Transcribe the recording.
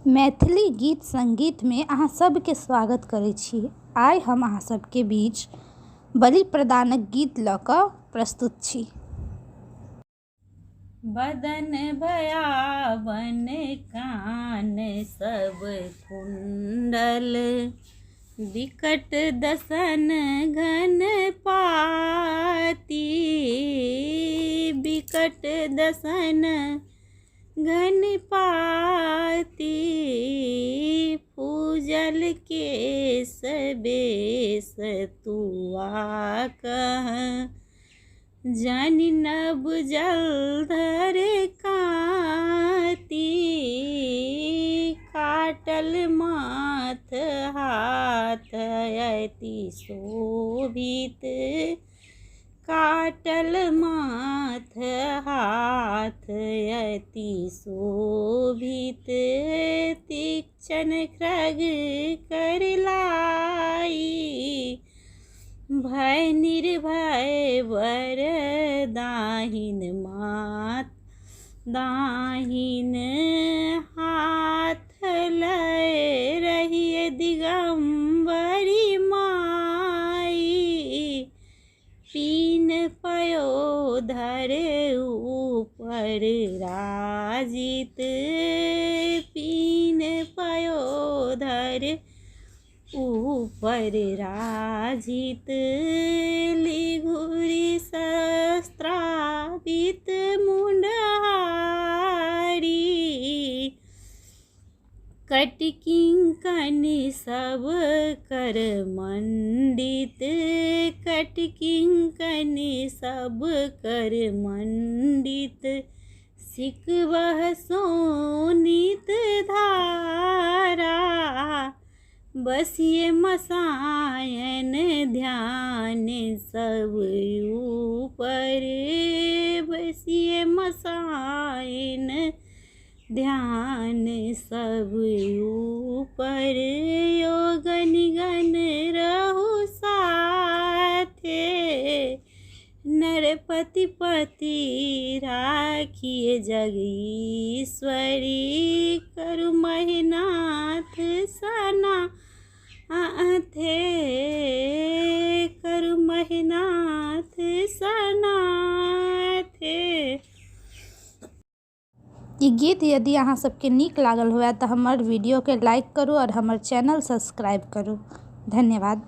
मैथिली गीत संगीत में अहाँ सबके स्वागत करै छी। आइ हम अहाँ सबके बीच बलि प्रदानक गीत लऽ कऽ प्रस्तुत छी। बदन भयावन कान सब कुंडल, विकट दसन घन पाती, विकट दसन घन पाती, पूजल केश बेस तुआ कह, जानि नभ जलधर कांति, काटल माथ हाथ अति शोभित, काटल माथ हाथ अति शोभित, तीक्ष्ण खड्ग करलाई, भय निर्भय वर दाहिन मात, दाहिन हाथ लय रहिए दिगंबरी माई, पीन पयोधर ऊपर राजित, पीन पयोधर ऊपर राजित, लिघुरी शस्त्राभित मुंडहारी, कटकिंकण सब कर मंडित, कटकिंकण सब कर मंडित, सिकवह सोनित धारा, बसिए मसायन ध्यान सब ऊपर, बसिए मसायन ध्यान सब ऊपर, योग निगन रहु साथे, नरपति पति राखिए जगीश्वरी, करु महिनाथ सना थे, करु महिनाथ सना थे। ई गीत यदि अहाँ सबके नीक लागल हुए तऽ हमर वीडियो के लाइक करू और हमर चैनल सब्सक्राइब करू। धन्यवाद।